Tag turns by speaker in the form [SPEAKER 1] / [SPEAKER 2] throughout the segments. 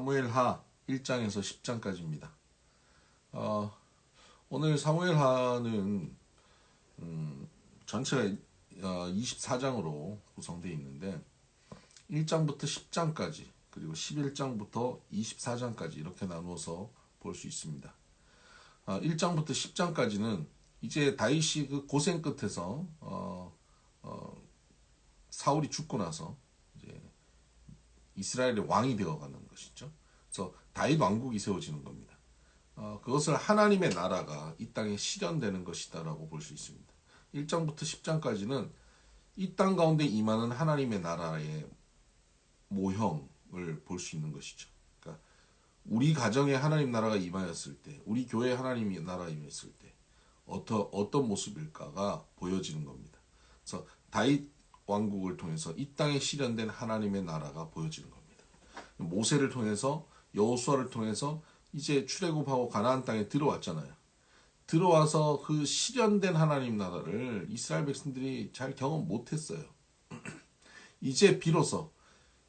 [SPEAKER 1] 사무엘하 1장에서 10장까지입니다. 오늘 사무엘하는 전체가 24장으로 구성되어 있는데 1장부터 10장까지 그리고 11장부터 24장까지 이렇게 나누어서 볼 수 있습니다. 1장부터 10장까지는 이제 다윗이 그 고생 끝에서 사울이 죽고 나서 이제 이스라엘의 왕이 되어가는 것이죠. 그래서 다윗 왕국이 세워지는 겁니다. 그것을 하나님의 나라가 이 땅에 실현되는 것이다라고 볼 수 있습니다. 1장부터 10장까지는 이 땅 가운데 임하는 하나님의 나라의 모형을 볼 수 있는 것이죠. 그러니까 우리 가정에 하나님 나라가 임하였을 때, 우리 교회에 하나님의 나라가 임했을 때 어떤 모습일까가 보여지는 겁니다. 그래서 다윗 왕국을 통해서 이 땅에 실현된 하나님의 나라가 보여지는 겁니다. 모세를 통해서 여호수아를 통해서 이제 출애굽하고 가나안 땅에 들어왔잖아요. 들어와서 그 실현된 하나님 나라를 이스라엘 백성들이 잘 경험 못했어요. 이제 비로소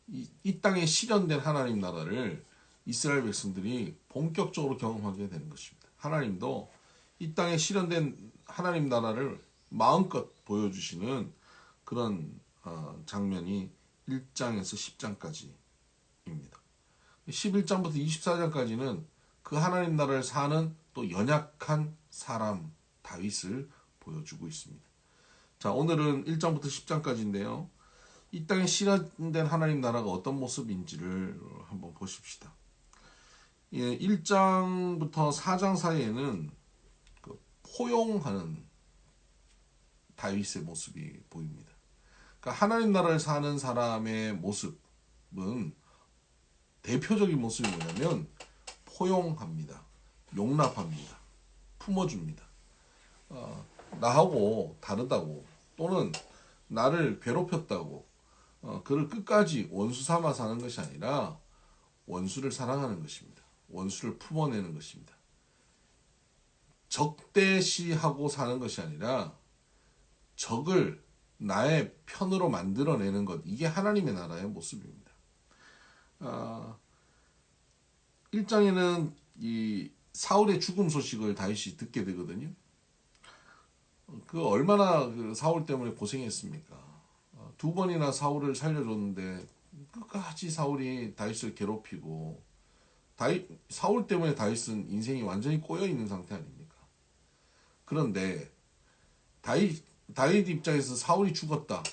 [SPEAKER 1] 이 땅에 실현된 하나님 나라를 이스라엘 백성들이 본격적으로 경험하게 되는 것입니다. 하나님도 이 땅에 실현된 하나님 나라를 마음껏 보여주시는 그런 장면이 1장에서 10장까지입니다. 11장부터 24장까지는 그 하나님 나라를 사는 또 연약한 사람 다윗을 보여주고 있습니다. 자, 오늘은 1장부터 10장까지인데요. 이 땅에 실현된 하나님 나라가 어떤 모습인지를 한번 보십시다. 1장부터 4장 사이에는 그 포용하는 다윗의 모습이 보입니다. 그러니까 하나님 나라를 사는 사람의 모습은 대표적인 모습이 뭐냐면 포용합니다. 용납합니다. 품어줍니다. 나하고 다르다고 또는 나를 괴롭혔다고 그를 끝까지 원수 삼아 사는 것이 아니라 원수를 사랑하는 것입니다. 원수를 품어내는 것입니다. 적대시하고 사는 것이 아니라 적을 나의 편으로 만들어내는 것, 이게 하나님의 나라의 모습입니다. 1장에는 이 사울의 죽음 소식을 다윗이 듣게 되거든요. 그 얼마나 그 사울 때문에 고생했습니까? 2번이나 사울을 살려줬는데 끝까지 사울이 다윗을 괴롭히고 사울 때문에 다윗은 인생이 완전히 꼬여 있는 상태 아닙니까? 그런데 다윗 입장에서 사울이 죽었다.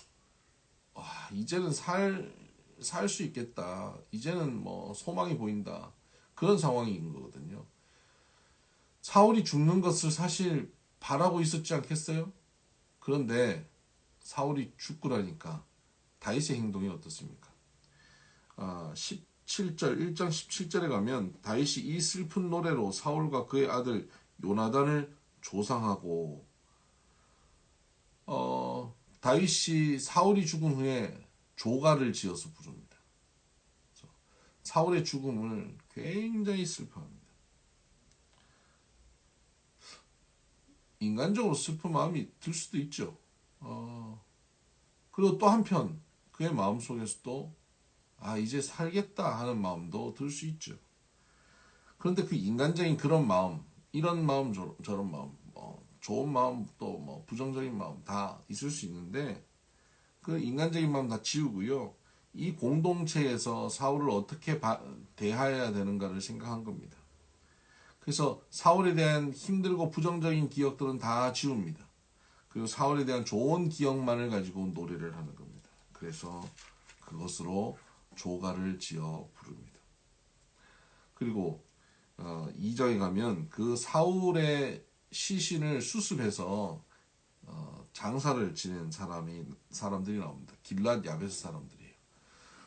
[SPEAKER 1] 이제는 살 수 있겠다. 이제는 뭐 소망이 보인다. 그런 상황인 거거든요. 사울이 죽는 것을 사실 바라고 있었지 않겠어요? 그런데 사울이 죽고 나니까 다윗의 행동이 어떻습니까? 17절, 1장 17절에 가면 다윗이 이 슬픈 노래로 사울과 그의 아들 요나단을 조상하고 다윗이 사울이 죽은 후에 조가를 지어서 부릅니다. 사울의 죽음을 굉장히 슬퍼합니다. 인간적으로 슬픈 마음이 들 수도 있죠. 그리고 또 한편 그의 마음속에서도 이제 살겠다 하는 마음도 들 수 있죠. 그런데 그 인간적인 그런 마음, 이런 마음 저런 마음, 좋은 마음 또 뭐 부정적인 마음 다 있을 수 있는데 그 인간적인 마음 다 지우고요. 이 공동체에서 사울을 어떻게 대해야 되는가를 생각한 겁니다. 그래서 사울에 대한 힘들고 부정적인 기억들은 다 지웁니다. 그리고 사울에 대한 좋은 기억만을 가지고 노래를 하는 겁니다. 그래서 그것으로 조가를 지어 부릅니다. 그리고 2장에 가면 그 사울의 시신을 수습해서 장사를 지낸 사람들이 나옵니다. 길랏 야베스 사람들이에요.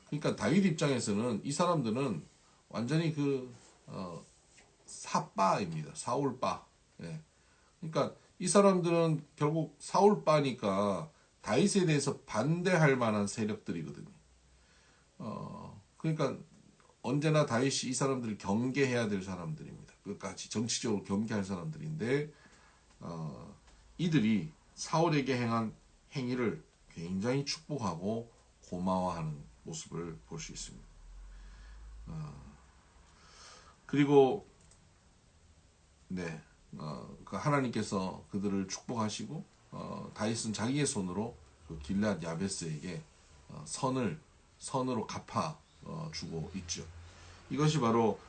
[SPEAKER 1] 그러니까 다윗 입장에서는 이 사람들은 완전히 그 사빠입니다. 사울빠. 예. 그러니까 이 사람들은 결국 사울빠니까 다윗에 대해서 반대할 만한 세력들이거든요. 그러니까 언제나 다윗이 이 사람들을 경계해야 될 사람들입니다. 끝까지 정치적으로 경계할 사람들인데 이들이 사울에게 행한 행위를 굉장히 축복하고 고마워하는 모습을 볼 수 있습니다. 그리고 네, 그 하나님께서 그들을 축복하시고 다윗은 자기의 손으로 그 길앗 야베스에게 선으로 갚아 주고 있죠. 이것이 바로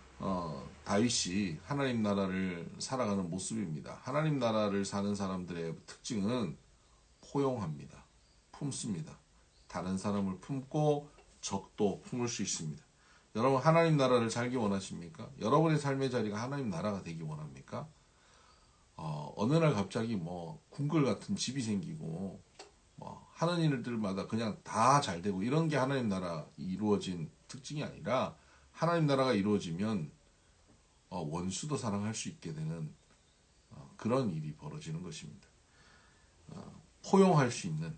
[SPEAKER 1] 다윗이 하나님 나라를 살아가는 모습입니다. 하나님 나라를 사는 사람들의 특징은 포용합니다. 품습니다. 다른 사람을 품고 적도 품을 수 있습니다. 여러분 하나님 나라를 살기 원하십니까? 여러분의 삶의 자리가 하나님 나라가 되기 원합니까? 어느 날 갑자기 뭐 궁궐 같은 집이 생기고 하는 일들마다 그냥 다 잘 되고 이런 게 하나님 나라 이루어진 특징이 아니라 하나님 나라가 이루어지면 원수도 사랑할 수 있게 되는 그런 일이 벌어지는 것입니다. 포용할 수 있는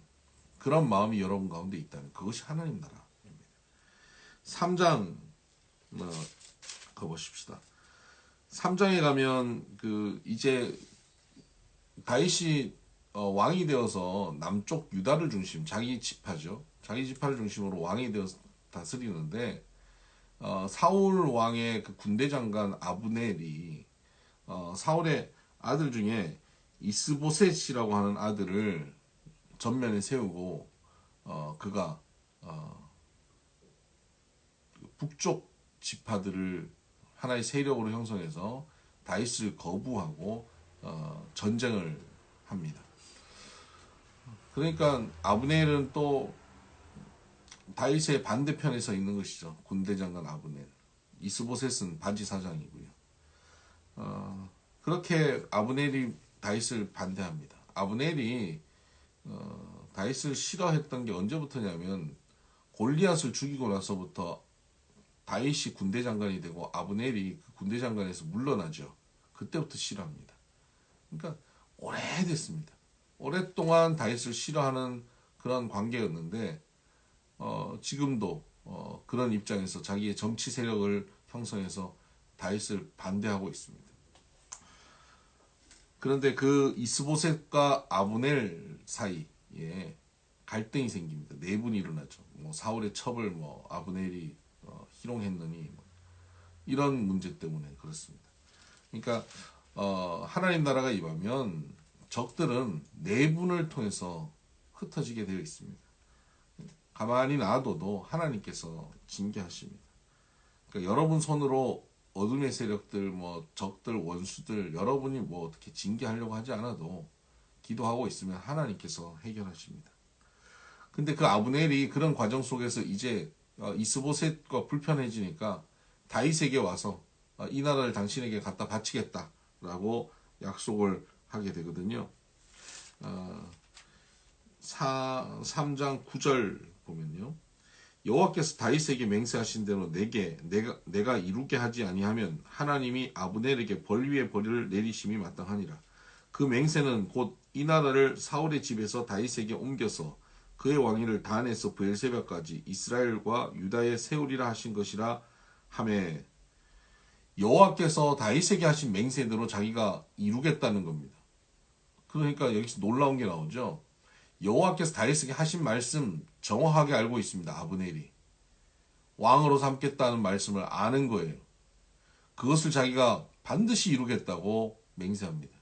[SPEAKER 1] 그런 마음이 여러분 가운데 있다면 그것이 하나님 나라입니다. 3장 가보십시다. 3장에 가면 이제 다윗이 왕이 되어서 남쪽 유다를 중심 자기 지파죠. 자기 지파를 중심으로 왕이 되어서 다스리는데 사울 왕의 그 군대 장관 아브넬이 사울의 아들 중에 이스보셋이라고 하는 아들을 전면에 세우고 그가 북쪽 지파들을 하나의 세력으로 형성해서 다윗을 거부하고 전쟁을 합니다. 그러니까 아브넬은 또 다윗의 반대편에 서 있는 것이죠. 군대 장관 아브넬. 이스보셋은 바지 사장이고요. 그렇게 아브넬이 다윗을 반대합니다. 아브넬이 다윗을 싫어했던 게 언제부터냐면 골리앗을 죽이고 나서부터 다윗이 군대 장관이 되고 아브넬이 그 군대 장관에서 물러나죠. 그때부터 싫어합니다. 그러니까 오래됐습니다. 오랫동안 다윗을 싫어하는 그런 관계였는데 지금도 그런 입장에서 자기의 정치 세력을 형성해서 다윗을 반대하고 있습니다. 그런데 그 이스보셋과 아브넬 사이에 갈등이 생깁니다. 내분이 일어나죠. 사울의 첩을 아브넬이 희롱했느니 이런 문제 때문에 그렇습니다. 그러니까 하나님 나라가 임하면 적들은 내분을 통해서 흩어지게 되어 있습니다. 가만히 놔둬도 하나님께서 징계하십니다. 그러니까 여러분 손으로 어둠의 세력들, 적들, 원수들 여러분이 어떻게 징계하려고 하지 않아도 기도하고 있으면 하나님께서 해결하십니다. 근데 그 아브넬이 그런 과정 속에서 이제 이스보셋과 불편해지니까 다윗에게 와서 이 나라를 당신에게 갖다 바치겠다라고 약속을 하게 되거든요. 3장 9절 보면요. 여호와께서 다윗에게 맹세하신 대로 내가 이루게 하지 아니하면 하나님이 아브넬에게 벌 위에 벌을 내리심이 마땅하니라. 그 맹세는 곧 이 나라를 사울의 집에서 다윗에게 옮겨서 그의 왕위를 단에서 브엘세바까지 이스라엘과 유다에 세우리라 하신 것이라 하매 여호와께서 다윗에게 하신 맹세대로 자기가 이루겠다는 겁니다. 그러니까 여기서 놀라운 게 나오죠. 여호와께서 다윗에게 하신 말씀 정확하게 알고 있습니다. 아브넬이 왕으로 삼겠다는 말씀을 아는 거예요. 그것을 자기가 반드시 이루겠다고 맹세합니다.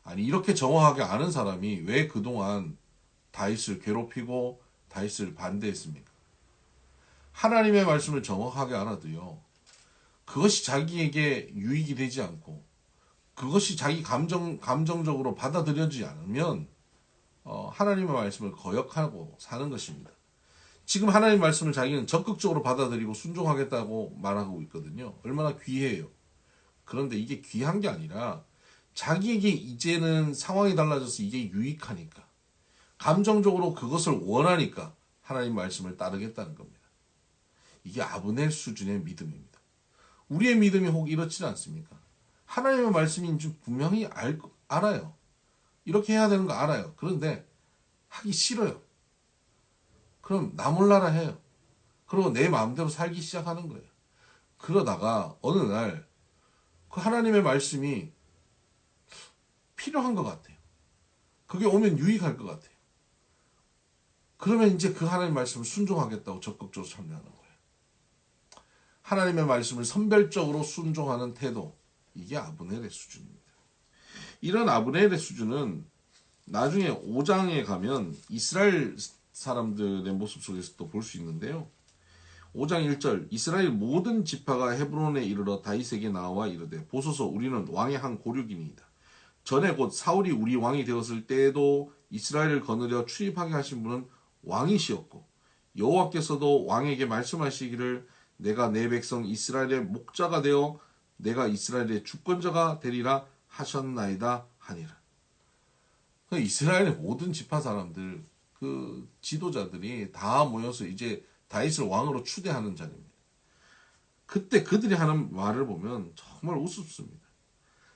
[SPEAKER 1] 아니 이렇게 정확하게 아는 사람이 왜 그동안 다윗을 괴롭히고 다윗을 반대했습니까? 하나님의 말씀을 정확하게 알아도요. 그것이 자기에게 유익이 되지 않고 그것이 자기 감정적으로 받아들여지지 않으면 하나님의 말씀을 거역하고 사는 것입니다. 지금 하나님의 말씀을 자기는 적극적으로 받아들이고 순종하겠다고 말하고 있거든요. 얼마나 귀해요. 그런데 이게 귀한 게 아니라 자기에게 이제는 상황이 달라져서 이게 유익하니까 감정적으로 그것을 원하니까 하나님 말씀을 따르겠다는 겁니다. 이게 아브넬 수준의 믿음입니다. 우리의 믿음이 혹 이렇지는 않습니까? 하나님의 말씀인 줄 분명히 알아요. 이렇게 해야 되는 거 알아요. 그런데 하기 싫어요. 그럼 나 몰라라 해요. 그리고 내 마음대로 살기 시작하는 거예요. 그러다가 어느 날 그 하나님의 말씀이 필요한 것 같아요. 그게 오면 유익할 것 같아요. 그러면 이제 그 하나님의 말씀을 순종하겠다고 적극적으로 참여하는 거예요. 하나님의 말씀을 선별적으로 순종하는 태도, 이게 아브넬의 수준입니다. 이런 아브넬의 수준은 나중에 5장에 가면 이스라엘 사람들의 모습 속에서 또 볼 수 있는데요. 5장 1절 이스라엘 모든 지파가 헤브론에 이르러 다윗에게 나와 이르되 보소서 우리는 왕의 한 고륙이니이다. 전에 곧 사울이 우리 왕이 되었을 때에도 이스라엘을 거느려 출입하게 하신 분은 왕이시었고 여호와께서도 왕에게 말씀하시기를 내가 내 백성 이스라엘의 목자가 되어 내가 이스라엘의 주권자가 되리라 하셨나이다 하니라. 이스라엘의 모든 지파 사람들 그 지도자들이 다 모여서 이제 다윗을 왕으로 추대하는 자리입니다. 그때 그들이 하는 말을 보면 정말 우습습니다.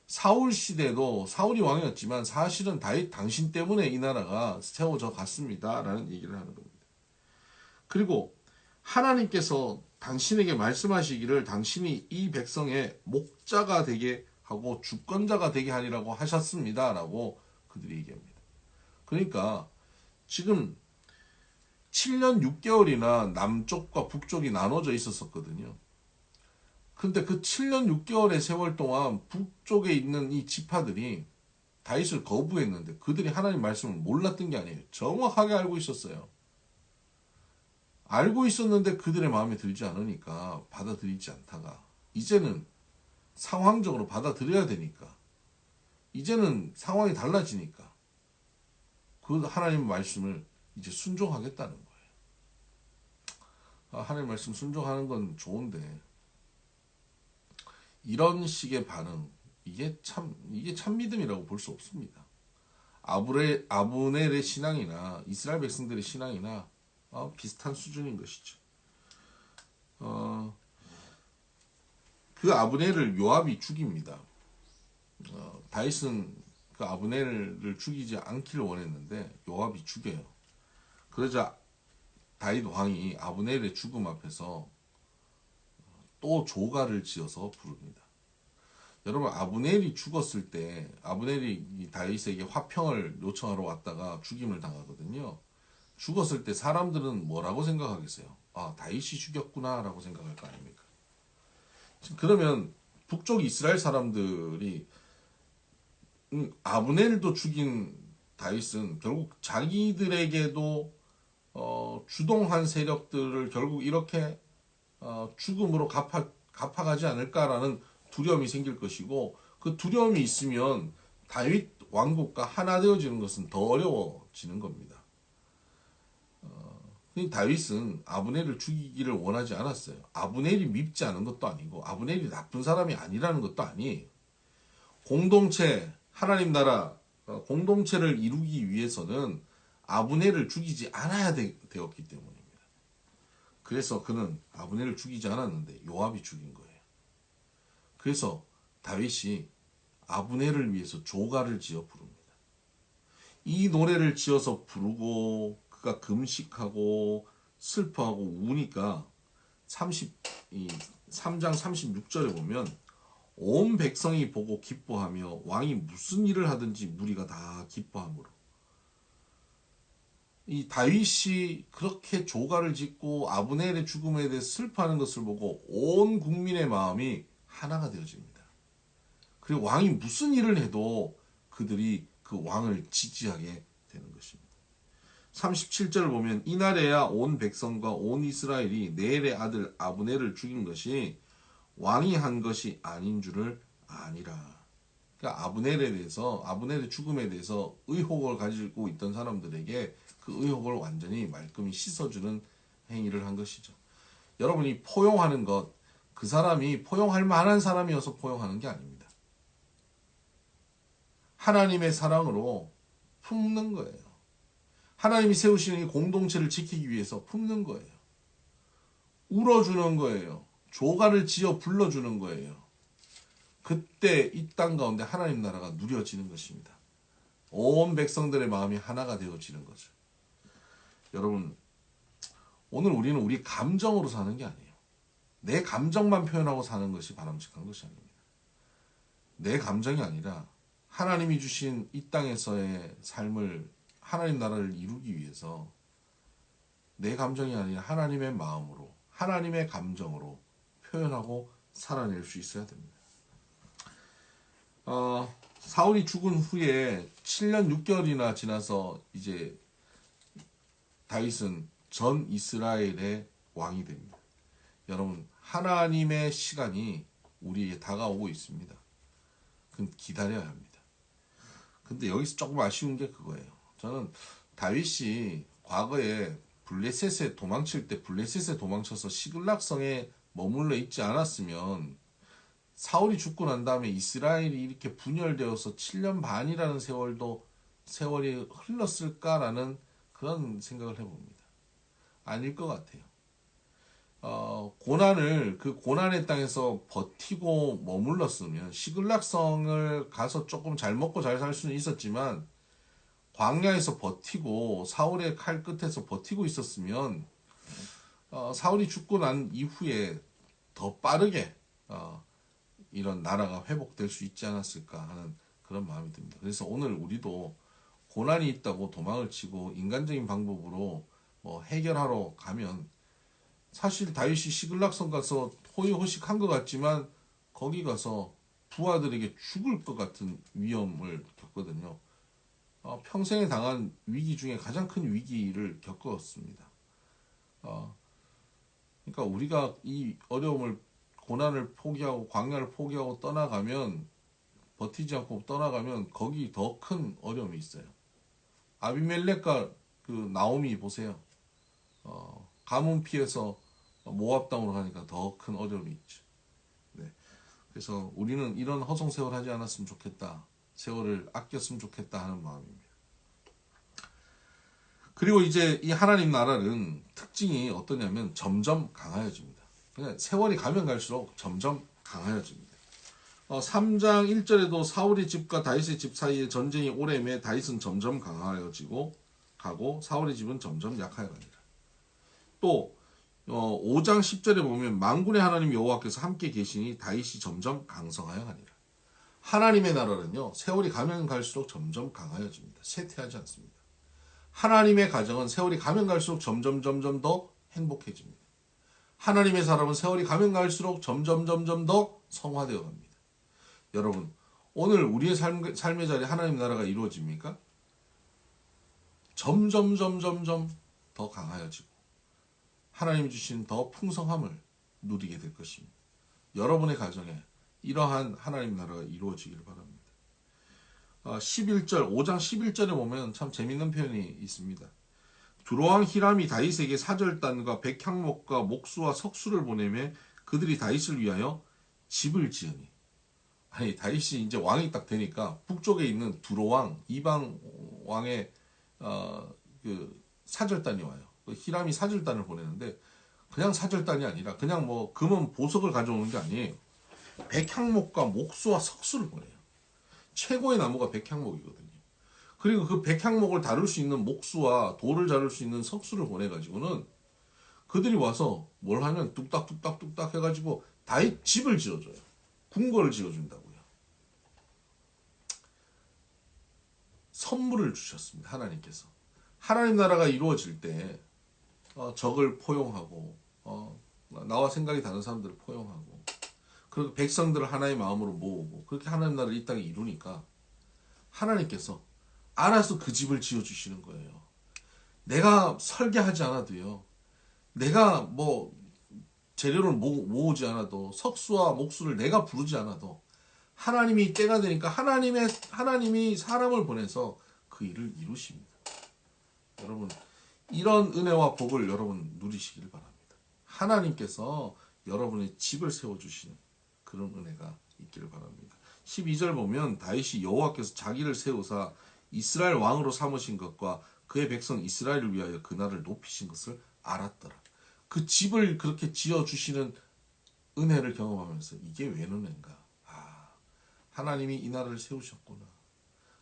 [SPEAKER 1] 사울 시대도 사울이 왕이었지만 사실은 다윗 당신 때문에 이 나라가 세워져 갔습니다. 라는 얘기를 하는 겁니다. 그리고 하나님께서 당신에게 말씀하시기를 당신이 이 백성의 목자가 되게 하고 주권자가 되게 하리라고 하셨습니다. 라고 그들이 얘기합니다. 그러니까 지금 7년 6개월이나 남쪽과 북쪽이 나눠져 있었거든요. 근데 그 7년 6개월의 세월 동안 북쪽에 있는 이 지파들이 다윗을 거부했는데 그들이 하나님 말씀을 몰랐던 게 아니에요. 정확하게 알고 있었어요. 알고 있었는데 그들의 마음에 들지 않으니까 받아들이지 않다가 이제는 상황적으로 받아들여야 되니까 이제는 상황이 달라지니까 그 하나님 말씀을 이제 순종하겠다는 거예요. 하나님 말씀 순종하는 건 좋은데 이런 식의 반응 이게 참 믿음이라고 볼 수 없습니다. 아브넬의 신앙이나 이스라엘 백성들의 신앙이나 비슷한 수준인 것이죠. 그 아브넬을 요압이 죽입니다. 다윗은 그 아브넬을 죽이지 않기를 원했는데 요압이 죽여요. 그러자 다윗 왕이 아브넬의 죽음 앞에서 또 조가를 지어서 부릅니다. 여러분 아브넬이 죽었을 때 아브넬이 다윗에게 화평을 요청하러 왔다가 죽임을 당하거든요. 죽었을 때 사람들은 뭐라고 생각하겠어요? 아, 다윗이 죽였구나 라고 생각할 거 아닙니까? 그러면 북쪽 이스라엘 사람들이 아브넬도 죽인 다윗은 결국 자기들에게도 주동한 세력들을 결국 이렇게 죽음으로 갚아가지 않을까라는 두려움이 생길 것이고 그 두려움이 있으면 다윗 왕국과 하나 되어지는 것은 더 어려워지는 겁니다. 다윗은 아브넬을 죽이기를 원하지 않았어요. 아브넬이 밉지 않은 것도 아니고 아브넬이 나쁜 사람이 아니라는 것도 아니에요. 공동체, 하나님 나라 공동체를 이루기 위해서는 아브넬을 죽이지 않아야 되었기 때문입니다. 그래서 그는 아브넬을 죽이지 않았는데 요압이 죽인 거예요. 그래서 다윗이 아브넬을 위해서 조가를 지어 부릅니다. 이 노래를 지어서 부르고 그가 금식하고 슬퍼하고 우니까 3장 36절에 보면 온 백성이 보고 기뻐하며 왕이 무슨 일을 하든지 무리가 다 기뻐하므로 이 다윗이 그렇게 조가를 짓고 아브넬의 죽음에 대해 슬퍼하는 것을 보고 온 국민의 마음이 하나가 되어집니다. 그리고 왕이 무슨 일을 해도 그들이 그 왕을 지지하게 되는 것입니다. 37절을 보면 이날에야 온 백성과 온 이스라엘이 네엘의 아들 아브넬을 죽인 것이 왕이 한 것이 아닌 줄을 아니라. 그러니까 아브넬의 죽음에 대해서 의혹을 가지고 있던 사람들에게 그 의혹을 완전히 말끔히 씻어주는 행위를 한 것이죠. 여러분이 포용하는 것, 그 사람이 포용할 만한 사람이어서 포용하는 게 아닙니다. 하나님의 사랑으로 품는 거예요. 하나님이 세우시는 이 공동체를 지키기 위해서 품는 거예요. 울어주는 거예요. 조가를 지어 불러주는 거예요. 그때 이 땅 가운데 하나님 나라가 누려지는 것입니다. 온 백성들의 마음이 하나가 되어지는 거죠. 여러분, 오늘 우리는 우리 감정으로 사는 게 아니에요. 내 감정만 표현하고 사는 것이 바람직한 것이 아닙니다. 내 감정이 아니라 하나님이 주신 이 땅에서의 삶을 하나님 나라를 이루기 위해서 내 감정이 아니라 하나님의 마음으로 하나님의 감정으로 표현하고 살아낼 수 있어야 됩니다. 사울이 죽은 후에 7년 6개월이나 지나서 이제 다윗은 전 이스라엘의 왕이 됩니다. 여러분, 하나님의 시간이 우리에게 다가오고 있습니다. 그건 기다려야 합니다. 근데 여기서 조금 아쉬운 게 그거예요. 저는 다윗이 과거에 블레셋에 도망칠 때 블레셋에 도망쳐서 시글락성에 머물러 있지 않았으면 사울이 죽고 난 다음에 이스라엘이 이렇게 분열되어서 7년 반이라는 세월이 흘렀을까라는 그런 생각을 해봅니다. 아닐 것 같아요. 그 고난의 땅에서 버티고 머물렀으면 시글락성을 가서 조금 잘 먹고 잘 살 수는 있었지만 광야에서 버티고 사울의 칼 끝에서 버티고 있었으면 사울이 죽고 난 이후에 더 빠르게 이런 나라가 회복될 수 있지 않았을까 하는 그런 마음이 듭니다. 그래서 오늘 우리도 고난이 있다고 도망을 치고 인간적인 방법으로 뭐 해결하러 가면 사실 다윗이 시글락성 가서 호의호식한 것 같지만 거기 가서 부하들에게 죽을 것 같은 위험을 겪거든요. 평생에 당한 위기 중에 가장 큰 위기를 겪었습니다. 그러니까 우리가 이 어려움을 고난을 포기하고 광야를 포기하고 떠나가면 버티지 않고 떠나가면 거기 더 큰 어려움이 있어요. 아비멜렉과 그 나오미 보세요. 가문 피해서 모압 땅으로 가니까 더 큰 어려움이 있죠. 네. 그래서 우리는 이런 허송세월 하지 않았으면 좋겠다. 세월을 아꼈으면 좋겠다 하는 마음입니다. 그리고 이제 이 하나님 나라는 특징이 어떠냐면 점점 강하여집니다. 그냥 세월이 가면 갈수록 점점 강하여집니다. 3장 1절에도 사울의 집과 다윗의 집 사이에 전쟁이 오래매 다윗은 점점 강하여지고 가고 사울의 집은 점점 약하여 가니라. 또 5장 10절에 보면 만군의 하나님 여호와께서 함께 계시니 다윗이 점점 강성하여 가니라. 하나님의 나라는요, 세월이 가면 갈수록 점점 강하여집니다. 쇠퇴하지 않습니다. 하나님의 가정은 세월이 가면 갈수록 점점 더 행복해집니다. 하나님의 사람은 세월이 가면 갈수록 점점 더 성화되어 갑니다. 여러분, 오늘 우리의 삶의 자리에 하나님 나라가 이루어집니까? 점점 더 강하여지고 하나님 주신 더 풍성함을 누리게 될 것입니다. 여러분의 가정에 이러한 하나님 나라가 이루어지기를 바랍니다. 11절, 5장 11절에 보면 참 재밌는 표현이 있습니다. 두로왕 히람이 다윗에게 사절단과 백향목과 목수와 석수를 보내매 그들이 다윗을 위하여 집을 지으니. 아니, 다윗이 이제 왕이 딱 되니까 북쪽에 있는 두로왕, 이방 왕의 그 사절단이 와요. 히람이 사절단을 보내는데 그냥 사절단이 아니라 그냥 뭐 금은 보석을 가져오는 게 아니에요. 백향목과 목수와 석수를 보내요. 최고의 나무가 백향목이거든요. 그리고 그 백향목을 다룰 수 있는 목수와 돌을 자를 수 있는 석수를 보내가지고는 그들이 와서 뭘 하면 뚝딱 해가지고 다윗 집을 지어줘요. 궁궐을 지어준다고요. 선물을 주셨습니다. 하나님께서. 하나님 나라가 이루어질 때 적을 포용하고 나와 생각이 다른 사람들을 포용하고 그리고 백성들을 하나의 마음으로 모으고 그렇게 하나님 나라를 이 땅에 이루니까 하나님께서 알아서 그 집을 지어주시는 거예요. 내가 설계하지 않아도요. 내가 뭐 재료를 모으지 않아도 석수와 목수를 내가 부르지 않아도 하나님이 때가 되니까 하나님이 사람을 보내서 그 일을 이루십니다. 여러분, 이런 은혜와 복을 여러분 누리시길 바랍니다. 하나님께서 여러분의 집을 세워주시는 그런 은혜가 있기를 바랍니다. 12절 보면 다윗이 여호와께서 자기를 세우사 이스라엘 왕으로 삼으신 것과 그의 백성 이스라엘을 위하여 그날을 높이신 것을 알았더라. 그 집을 그렇게 지어주시는 은혜를 경험하면서 이게 웬 은혜인가? 하나님이 이 나라를 세우셨구나.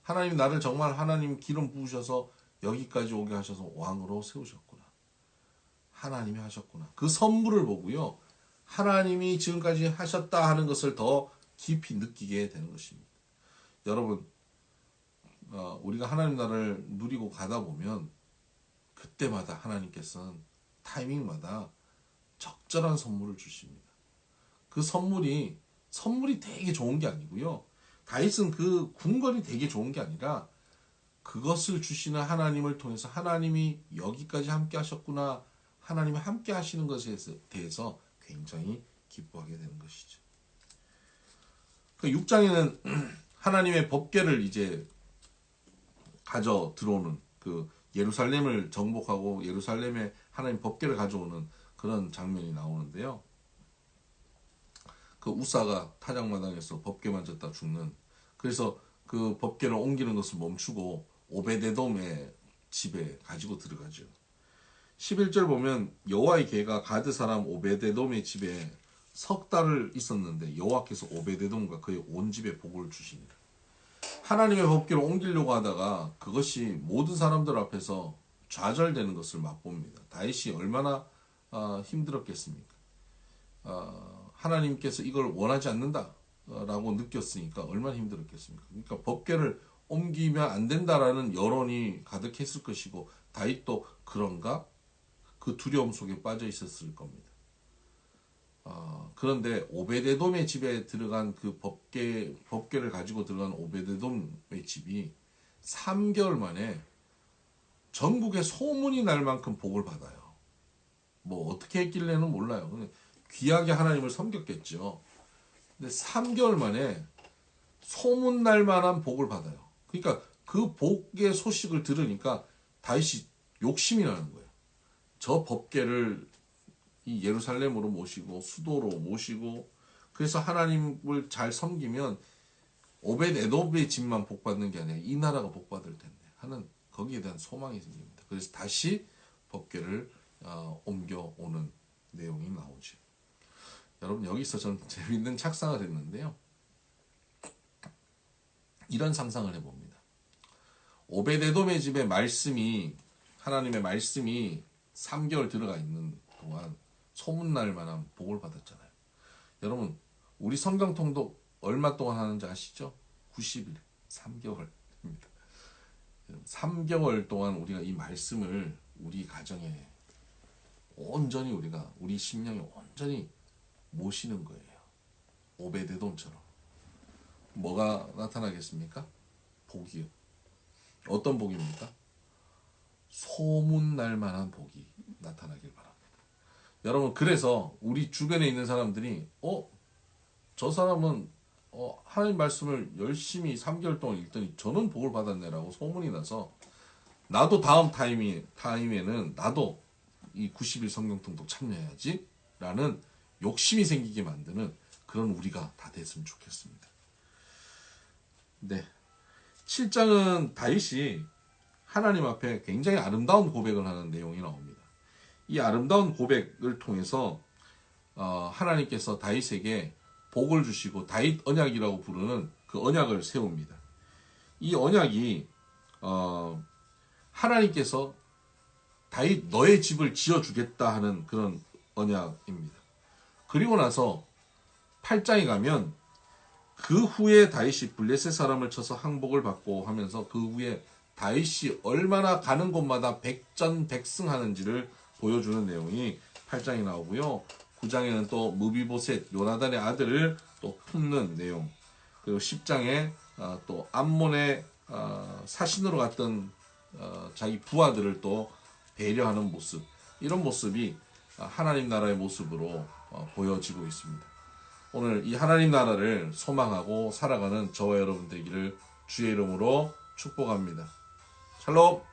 [SPEAKER 1] 하나님이 나를 정말 하나님 기름 부으셔서 여기까지 오게 하셔서 왕으로 세우셨구나. 하나님이 하셨구나. 그 선물을 보고요. 하나님이 지금까지 하셨다 하는 것을 더 깊이 느끼게 되는 것입니다. 여러분, 우리가 하나님 나라를 누리고 가다 보면 그때마다 하나님께서는 타이밍마다 적절한 선물을 주십니다. 그 선물이 되게 좋은 게 아니고요. 다윗은 그 궁궐이 되게 좋은 게 아니라 그것을 주시는 하나님을 통해서 하나님이 여기까지 함께 하셨구나, 하나님이 함께 하시는 것에 대해서 굉장히 기뻐하게 되는 것이죠. 그 6장에는 하나님의 법궤를 이제 가져 들어오는, 그 예루살렘을 정복하고 예루살렘에 하나님 법궤를 가져오는 그런 장면이 나오는데요. 그 우사가 타작마당에서 법궤 만졌다 죽는, 그래서 그 법궤를 옮기는 것을 멈추고 오베데돔의 집에 가지고 들어가죠. 11절 보면 여호와의 궤가 가드 사람 오베데돔의 집에 석 달을 있었는데 여호와께서 오베데돔과 그의 온 집에 복을 주시니라. 하나님의 법궤를 옮기려고 하다가 그것이 모든 사람들 앞에서 좌절되는 것을 맛봅니다. 다윗이 얼마나 힘들었겠습니까? 하나님께서 이걸 원하지 않는다라고 느꼈으니까 얼마나 힘들었겠습니까? 그러니까 법궤를 옮기면 안 된다라는 여론이 가득했을 것이고 다윗도 그런가? 그 두려움 속에 빠져 있었을 겁니다. 그런데 오베데돔의 집에 들어간 그 법궤를 가지고 들어간 오베데돔의 집이 3개월 만에 전국에 소문이 날 만큼 복을 받아요. 뭐 어떻게 했길래는 몰라요. 귀하게 하나님을 섬겼겠죠. 근데 3개월 만에 소문 날 만한 복을 받아요. 그러니까 그 복의 소식을 들으니까 다윗이 욕심이 나는 거예요. 저 법궤를 이 예루살렘으로 모시고 수도로 모시고, 그래서 하나님을 잘 섬기면 오벳에돔의 집만 복받는 게 아니라 이 나라가 복받을 텐데 하는, 거기에 대한 소망이 생깁니다. 그래서 다시 법궤를 옮겨오는 내용이 나오죠. 여러분, 여기서 전 재밌는 착상을 했는데요. 이런 상상을 해봅니다. 오벳에돔의 집에 하나님의 말씀이 3개월 들어가 있는 동안 소문날 만한 복을 받았잖아요. 여러분, 우리 성경 통독 얼마 동안 하는지 아시죠? 90일, 3개월입니다. 3개월 동안 우리가 이 말씀을 우리 가정에 온전히 우리 심령에 온전히 모시는 거예요. 오베데돔처럼. 뭐가 나타나겠습니까? 복이요. 어떤 복입니까? 소문날 만한 복이 나타나길 바랍니다. 여러분, 그래서 우리 주변에 있는 사람들이 저 사람은 하나님 말씀을 열심히 3개월 동안 읽더니 저는 복을 받았네라고 소문이 나서 나도 다음 타임에는 나도 이 90일 성경 통독 참여해야지 라는 욕심이 생기게 만드는 그런 우리가 다 됐으면 좋겠습니다. 네, 7장은 다윗이 하나님 앞에 굉장히 아름다운 고백을 하는 내용이 나옵니다. 이 아름다운 고백을 통해서 하나님께서 다윗에게 복을 주시고 다윗 언약이라고 부르는 그 언약을 세웁니다. 이 언약이 하나님께서 다윗 너의 집을 지어주겠다 하는 그런 언약입니다. 그리고 나서 8장에 가면 그 후에 다윗이 블레셋 사람을 쳐서 항복을 받고 하면서 그 후에 다윗이 얼마나 가는 곳마다 백전백승하는지를 보여주는 내용이 8장에 나오고요. 9장에는 또 무비보셋 요나단의 아들을 또 품는 내용, 그리고 10장에 또 암몬의 사신으로 갔던 자기 부하들을 또 배려하는 모습, 이런 모습이 하나님 나라의 모습으로 보여지고 있습니다. 오늘 이 하나님 나라를 소망하고 살아가는 저와 여러분 되기를 주의 이름으로 축복합니다. 샬롬.